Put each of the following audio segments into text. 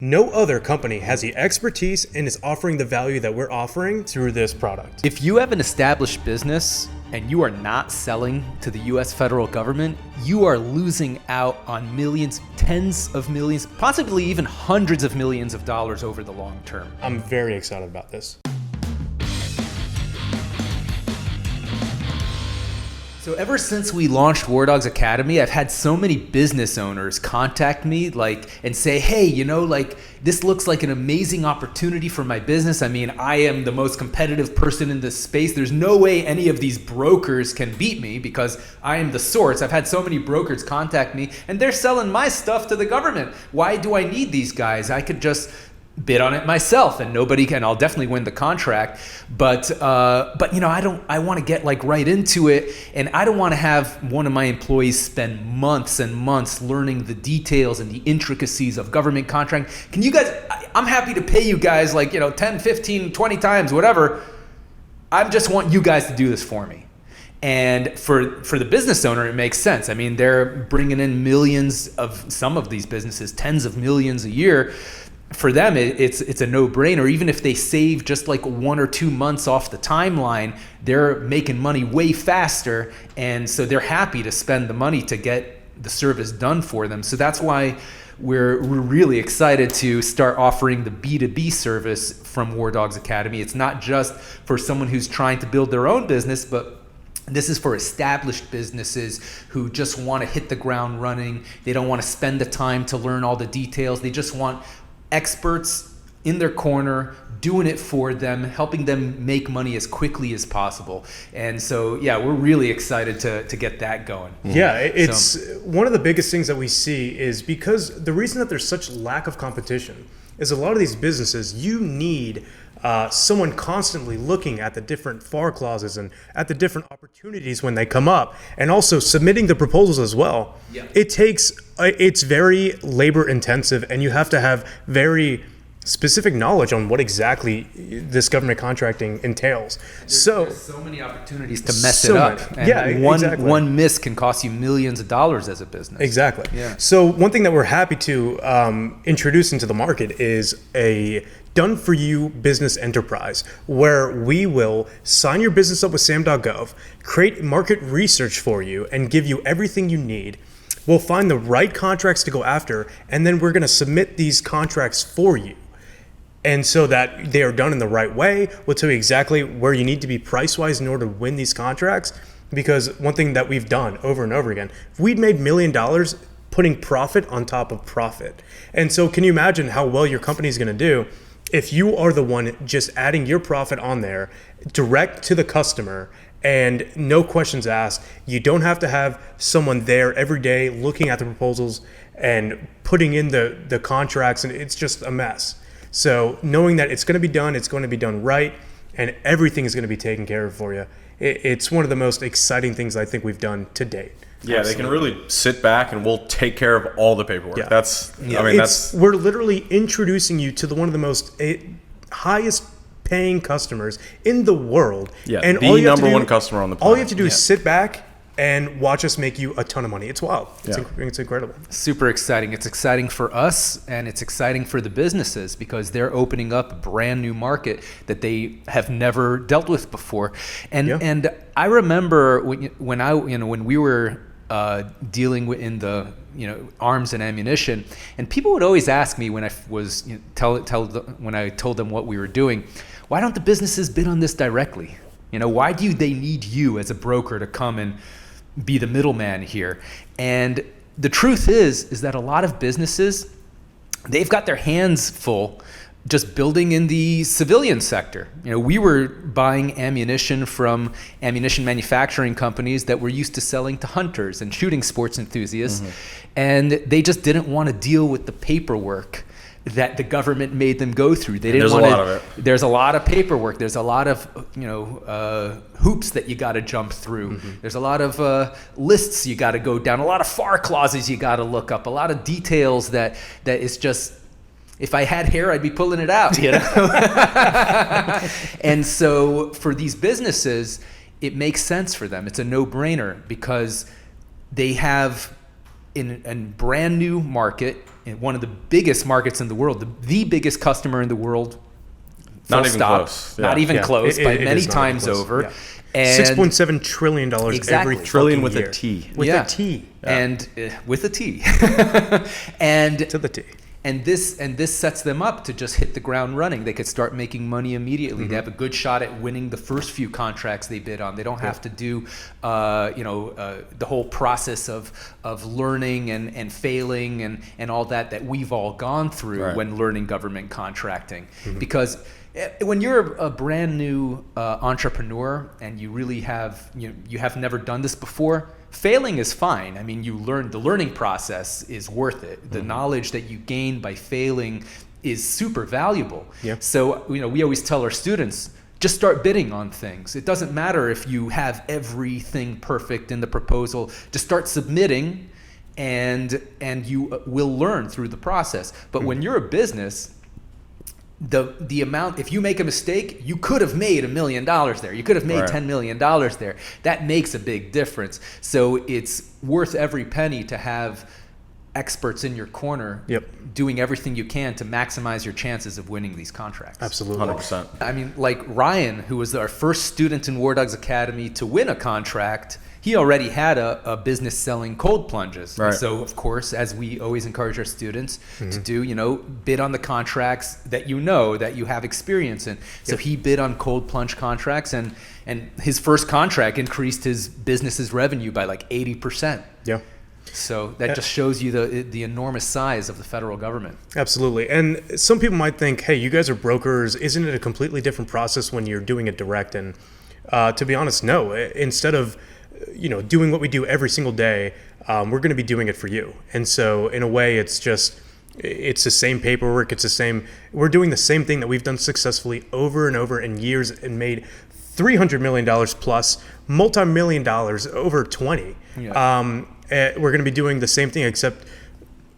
No other company has the expertise and is offering the value that we're offering through this product. If you have an established business and you are not selling to the US federal government, you are losing out on millions, tens of millions, possibly even hundreds of millions of dollars over the long term. I'm very excited about this. So ever since we launched War Dogs Academy, I've had so many business owners contact me and say, hey, this looks like an amazing opportunity for my business. I mean, I am the most competitive person in this space. There's no way any of these brokers can beat me because I am the source. I've had so many brokers contact me and they're selling my stuff to the government. Why do I need these guys? I could just bid on it myself and nobody can. I'll definitely win the contract, but I want to get right into it, and I don't want to have one of my employees spend months and months learning the details and the intricacies of government contracting. Can you guys, I'm happy to pay you guys 10, 15, 20 times, whatever. I just want you guys to do this for me. And for the business owner, it makes sense. I mean, they're bringing in millions of, some of these businesses, tens of millions a year. For them, it's a no-brainer. Even if they save just 1 or 2 months off the timeline, they're making money way faster, and so they're happy to spend the money to get the service done for them. So that's why we're really excited to start offering the B2B service from War Dogs Academy. It's not just for someone who's trying to build their own business, but this is for established businesses who just want to hit the ground running. They don't want to spend the time to learn all the details. They just want experts in their corner doing it for them, helping them make money as quickly as possible. And so, we're really excited to get that going. Yeah, it's one of the biggest things that we see is because the reason that there's such lack of competition is a lot of these businesses, you need someone constantly looking at the different FAR clauses and at the different opportunities when they come up, and also submitting the proposals as well. Yeah. It's very labor intensive, and you have to have very specific knowledge on what exactly this government contracting entails. There's so many opportunities to mess it up. And one miss can cost you millions of dollars as a business. Exactly. Yeah. So one thing that we're happy to introduce into the market is a done-for-you business enterprise, where we will sign your business up with SAM.gov, create market research for you, and give you everything you need. We'll find the right contracts to go after, and then we're going to submit these contracts for you. And so that they are done in the right way, we'll tell you exactly where you need to be price-wise in order to win these contracts. Because one thing that we've done over and over again, if we'd made $1 million putting profit on top of profit. And so can you imagine how well your company is going to do if you are the one just adding your profit on there direct to the customer and no questions asked? You don't have to have someone there every day looking at the proposals and putting in the contracts, and it's just a mess. So knowing that it's going to be done right, and everything is going to be taken care of for you. It's one of the most exciting things I think we've done to date. Yeah, Absolutely. They can really sit back and we'll take care of all the paperwork. Yeah. We're literally introducing you to one of the most highest paying customers in the world. Yeah, and the number one customer on the planet. All you have to do is sit back and watch us make you a ton of money. It's wild. It's incredible. Super exciting. It's exciting for us, and it's exciting for the businesses because they're opening up a brand new market that they have never dealt with before. And I remember when we were dealing with in the arms and ammunition, and people would always ask me when I was when I told them what we were doing, why don't the businesses bid on this directly? Why do they need you as a broker to come and be the middleman here? And the truth is that a lot of businesses, they've got their hands full just building in the civilian sector. We were buying ammunition from ammunition manufacturing companies that were used to selling to hunters and shooting sports enthusiasts, and they just didn't want to deal with the paperwork that the government made them go through. They didn't want to. There's a lot of it. There's a lot of paperwork. There's a lot of hoops that you got to jump through. There's a lot of lists you got to go down. A lot of FAR clauses you got to look up. A lot of details that is just. If I had hair, I'd be pulling it out. And so for these businesses, it makes sense for them. It's a no-brainer because they have in a brand new market in one of the biggest markets in the world, the biggest customer in the world. Not even close. Not Yeah. even close, by It many is not times even close. over. Yeah. And $6.7 trillion Exactly. every Trillion fucking with year. a T. With Yeah. a T. and with a T. and To the T. and this sets them up to just hit the ground running. They could start making money immediately. They have a good shot at winning the first few contracts they bid on. They don't have to do the whole process of learning and failing and all that we've all gone through Right. when learning government contracting. Because when you're a brand new entrepreneur and you really have you have never done this before, failing is fine. I mean, the learning process is worth it. The knowledge that you gain by failing is super valuable. Yeah. So we always tell our students, just start bidding on things. It doesn't matter if you have everything perfect in the proposal. Just start submitting, and you will learn through the process. But when you're a business, the amount, if you make a mistake, you could have made $1 million there. You could have made Right. $10 million there. That makes a big difference. So it's worth every penny to have experts in your corner Yep. doing everything you can to maximize your chances of winning these contracts. Absolutely. 100%. I mean, like Ryan, who was our first student in War Dogs Academy to win a contract, he already had a business selling cold plunges. Right. So, of course, as we always encourage our students to do, bid on the contracts that that you have experience in. So he bid on cold plunge contracts, and his first contract increased his business's revenue by like 80%. Yeah. So that just shows you the enormous size of the federal government. Absolutely. And some people might think, hey, you guys are brokers. Isn't it a completely different process when you're doing it direct? And to be honest, no. Instead of doing what we do every single day, we're going to be doing it for you. And so in a way, it's the same paperwork. We're doing the same thing that we've done successfully over and over in years and made $300 million plus, multi-million dollars, over 20. Yeah. We're going to be doing the same thing except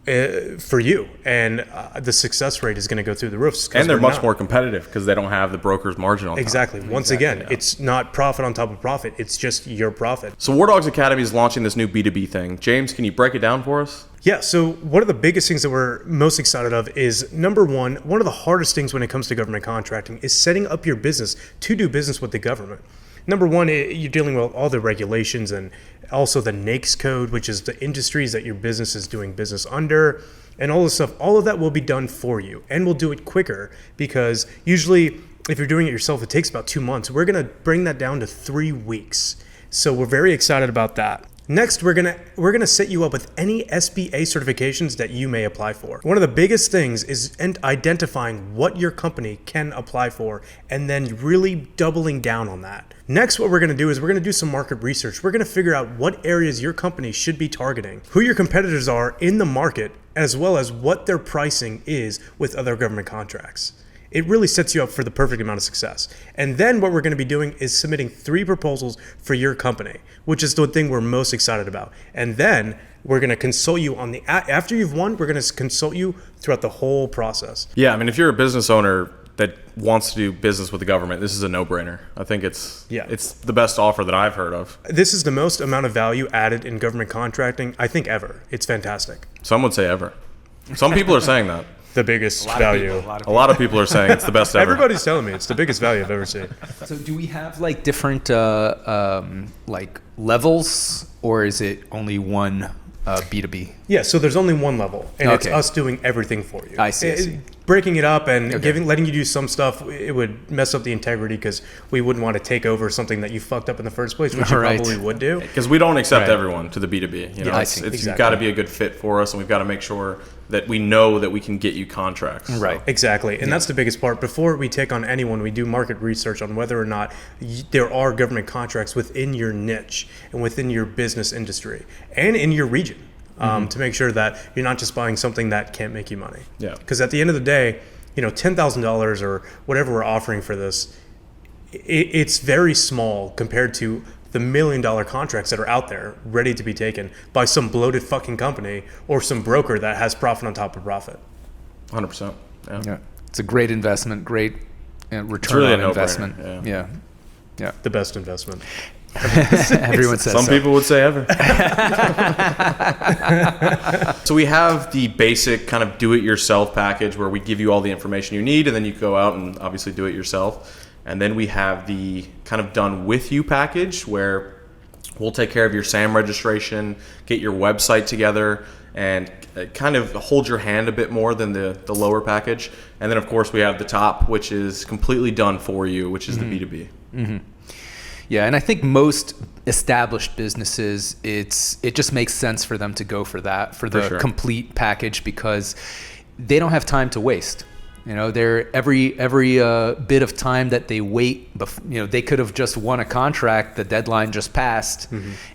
for you, and the success rate is going to go through the roof. And they're much more competitive because they don't have the broker's margin on top. Exactly. Once again, it's not profit on top of profit. It's just your profit. So War Dogs Academy is launching this new B2B thing. James, can you break it down for us? Yeah, so one of the biggest things that we're most excited of is, number one of the hardest things when it comes to government contracting is setting up your business to do business with the government. Number one, you're dealing with all the regulations and also the NAICS code, which is the industries that your business is doing business under, and all this stuff. All of that will be done for you, and we'll do it quicker because usually if you're doing it yourself, it takes about 2 months. We're going to bring that down to 3 weeks. So we're very excited about that. Next, we're gonna set you up with any SBA certifications that you may apply for. One of the biggest things is identifying what your company can apply for and then really doubling down on that. Next, what we're gonna do is we're gonna do some market research. We're gonna figure out what areas your company should be targeting, who your competitors are in the market, as well as what their pricing is with other government contracts. It really sets you up for the perfect amount of success. And then what we're going to be doing is submitting 3 proposals for your company, which is the thing we're most excited about. And then we're going to consult you on after you've won, we're going to consult you throughout the whole process. Yeah, I mean, if you're a business owner that wants to do business with the government, this is a no-brainer. I think it's the best offer that I've heard of. This is the most amount of value added in government contracting, I think, ever. It's fantastic. Some would say ever. Some people are saying that. The biggest value. A lot of people are saying it's the best ever. Everybody's telling me it's the biggest value I've ever seen. So do we have like different like levels, or is it only one B2B? Yeah, so there's only one level, and it's Okay. us doing everything for you. I see. Breaking it up and Okay. letting you do some stuff, it would mess up the integrity because we wouldn't want to take over something that you fucked up in the first place, which you Right. probably would do. Because we don't accept Right. everyone to the B2B. Yeah, I see. It's Exactly. got to be a good fit for us, and we've got to make sure that we know that we can get you contracts. Right. Exactly, and that's the biggest part. Before we take on anyone, we do market research on whether or not there are government contracts within your niche and within your business industry and in your region. To make sure that you're not just buying something that can't make you money. Yeah. Because at the end of the day, $10,000 or whatever we're offering for this, it's very small compared to the $1 million contracts that are out there ready to be taken by some bloated fucking company or some broker that has profit on top of profit. 100%. Yeah. It's a great investment, great return really on a no-brainer, investment. yeah. Yeah. The best investment. Everyone says Some so. people would say ever. So we have the basic kind of do-it-yourself package where we give you all the information you need, and then you go out and obviously do it yourself. And then we have the kind of done with you package where we'll take care of your SAM registration, get your website together, and kind of hold your hand a bit more than the lower package. And then, of course, we have the top, which is completely done for you, which is the B2B. Mm-hmm. Yeah, and I think most established businesses, it just makes sense for them to go for that, for the complete package, because they don't have time to waste. You know, every bit of time that they wait, they could have just won a contract, the deadline just passed,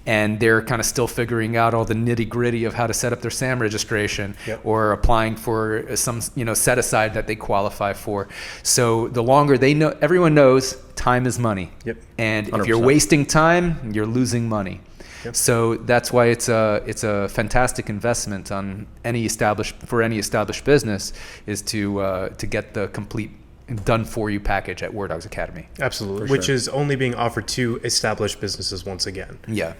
and they're kind of still figuring out all the nitty gritty of how to set up their SAM registration or applying for some, set aside that they qualify for. So the longer they know, everyone knows time is money. Yep. And 100%. if you're wasting time, you're losing money. Yep. So that's why it's a fantastic investment on any established business is to get the complete done for you package at War Dogs Academy. Absolutely, which is only being offered to established businesses once again. Yeah.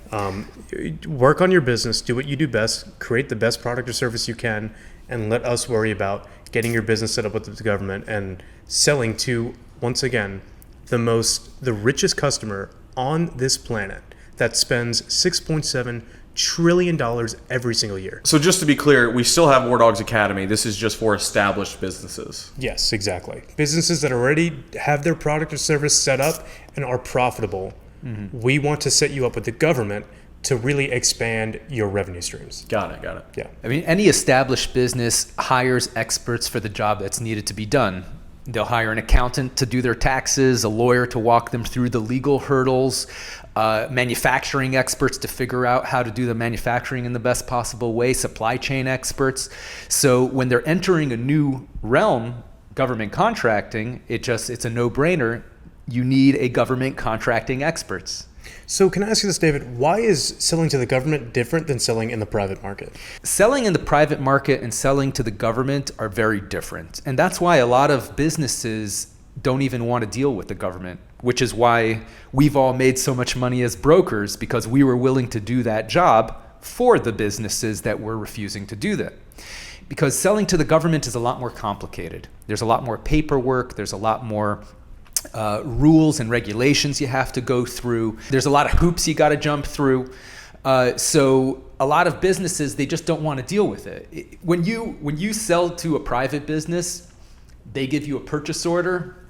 Work on your business, do what you do best, create the best product or service you can, and let us worry about getting your business set up with the government and selling to, once again, the richest customer on this planet that spends $6.7 trillion every single year. So just to be clear, we still have War Dogs Academy. This is just for established businesses. Yes, exactly. Businesses that already have their product or service set up and are profitable. Mm-hmm. We want to set you up with the government to really expand your revenue streams. Got it. Yeah. I mean, any established business hires experts for the job that's needed to be done. They'll hire an accountant to do their taxes, a lawyer to walk them through the legal hurdles, manufacturing experts to figure out how to do the manufacturing in the best possible way, supply chain experts. So when they're entering a new realm, government contracting, it's a no-brainer. You need a government contracting experts. So can I ask you this, David? Why is selling to the government different than selling in the private market? Selling in the private market and selling to the government are very different. And that's why a lot of businesses don't even want to deal with the government, which is why we've all made so much money as brokers, because we were willing to do that job for the businesses that were refusing to do that. Because selling to the government is a lot more complicated. There's a lot more paperwork. There's a lot more rules and regulations you have to go through. There's a lot of hoops you got to jump through. So a lot of businesses, they just don't want to deal with it. When you sell to a private business, they give you a purchase order.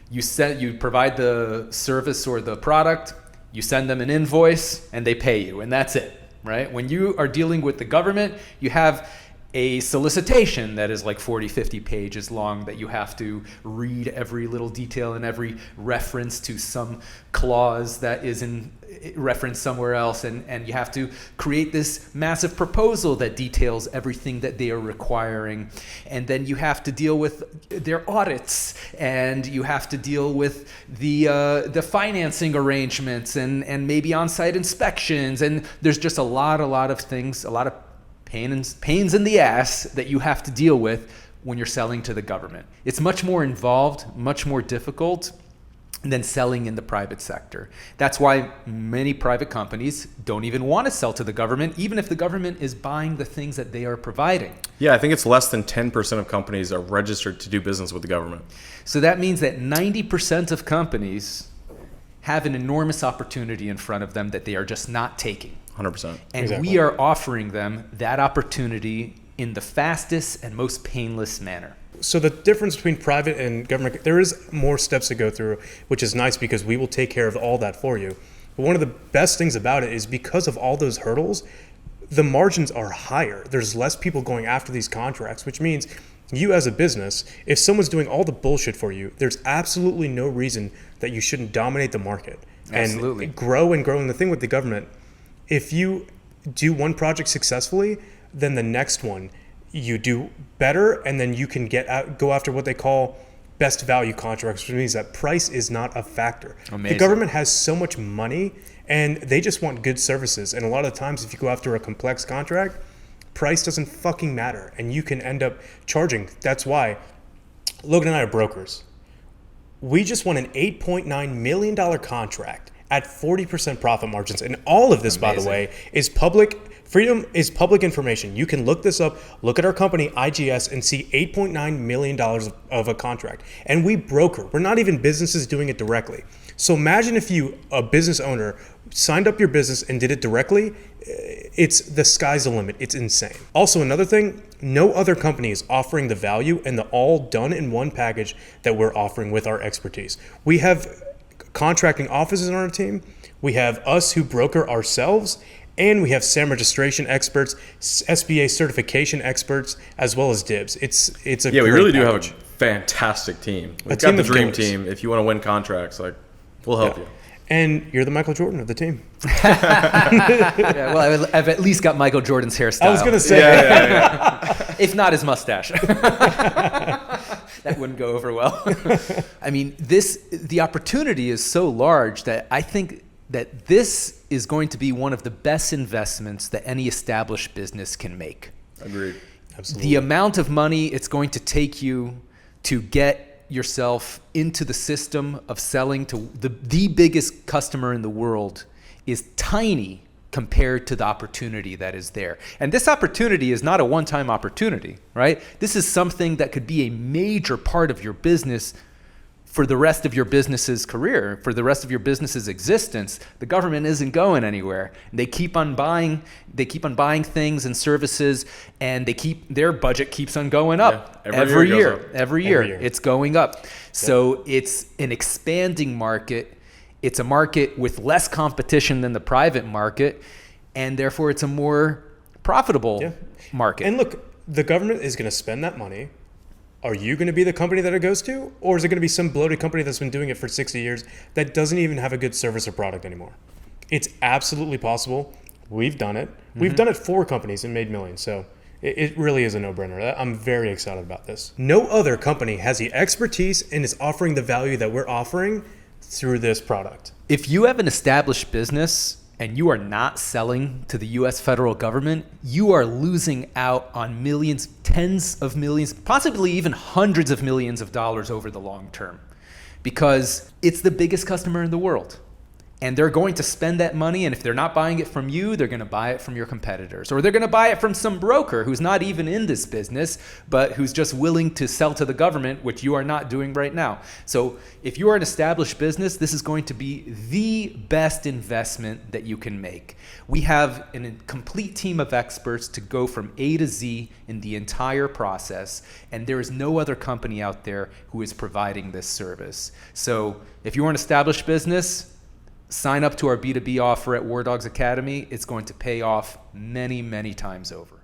You provide the service or the product. You send them an invoice, and they pay you, and that's it, right? When you are dealing with the government, you have a solicitation that is like 40, 50 pages long that you have to read every little detail and every reference to some clause that is in reference somewhere else. And you have to create this massive proposal that details everything that they are requiring. And then you have to deal with their audits, and you have to deal with the financing arrangements and maybe on-site inspections. And there's just a lot of things, a lot of pains in the ass that you have to deal with when you're selling to the government. It's much more involved, much more difficult than selling in the private sector. That's why many private companies don't even want to sell to the government, even if the government is buying the things that they are providing. Yeah, I think it's less than 10% of companies are registered to do business with the government. So that means that 90% of companies have an enormous opportunity in front of them that they are just not taking. 100%. And Exactly. we are offering them that opportunity in the fastest and most painless manner. So the difference between private and government, there is more steps to go through, which is nice because we will take care of all that for you. But one of the best things about it is because of all those hurdles, the margins are higher. There's less people going after these contracts, which means you as a business, if someone's doing all the bullshit for you, there's absolutely no reason that you shouldn't dominate the market. Absolutely. And grow. And the thing with the government, if you do one project successfully, then the next one you do better, and then you can go after what they call best value contracts, which means that price is not a factor. Amazing. The government has so much money, and they just want good services. And a lot of times, if you go after a complex contract, price doesn't fucking matter, and you can end up charging. That's why Logan and I are brokers. We just won an $8.9 million contract at 40% profit margins. And all of this, by the way, is public. Freedom is public information. You can look this up, look at our company, IGS, and see $8.9 million of a contract. And we broker. We're not even businesses doing it directly. So imagine if you, a business owner, signed up your business and did it directly. It's the sky's the limit. It's insane. Also, another thing, no other company is offering the value and the all done in one package that we're offering with our expertise. We have contracting offices on our team. We have us who broker ourselves. And we have SAM registration experts, SBA certification experts, as well as DIBS. It's a we great really do package. have a fantastic team. We've team got the of dream killers. team. If you want to win contracts, like we'll help you. And you're the Michael Jordan of the team. Yeah, well, I've at least got Michael Jordan's hairstyle. I was going to say. Yeah. If not his mustache. That wouldn't go over well. I mean, the opportunity is so large that I think that this is going to be one of the best investments that any established business can make. Agreed. Absolutely. The amount of money it's going to take you to get yourself into the system of selling to the biggest customer in the world is tiny compared to the opportunity that is there. And this opportunity is not a one-time opportunity, right? This is something that could be a major part of your business for the rest of your business's career, for the rest of your business's existence. The government isn't going anywhere. They keep on buying things and services, and their budget keeps on going up. Yeah, every year. goes up. Every year it's going up. So it's an expanding market. It's a market with less competition than the private market, and therefore it's a more profitable market. And look, the government is going to spend that money. Are you going to be the company that it goes to? Or is it going to be some bloated company that's been doing it for 60 years that doesn't even have a good service or product anymore? It's absolutely possible. We've done it. We've done it for companies and made millions. So it really is a no-brainer. I'm very excited about this. No other company has the expertise and is offering the value that we're offering through this product. If you have an established business and you are not selling to the US federal government, you are losing out on millions, tens of millions, possibly even hundreds of millions of dollars over the long term, because it's the biggest customer in the world. And they're going to spend that money, and if they're not buying it from you, they're going to buy it from your competitors. Or they're going to buy it from some broker who's not even in this business, but who's just willing to sell to the government, which you are not doing right now. So if you are an established business, this is going to be the best investment that you can make. We have a complete team of experts to go from A to Z in the entire process, and there is no other company out there who is providing this service. So if you're an established business, sign up to our B2B offer at War Dogs Academy. It's going to pay off many, many times over.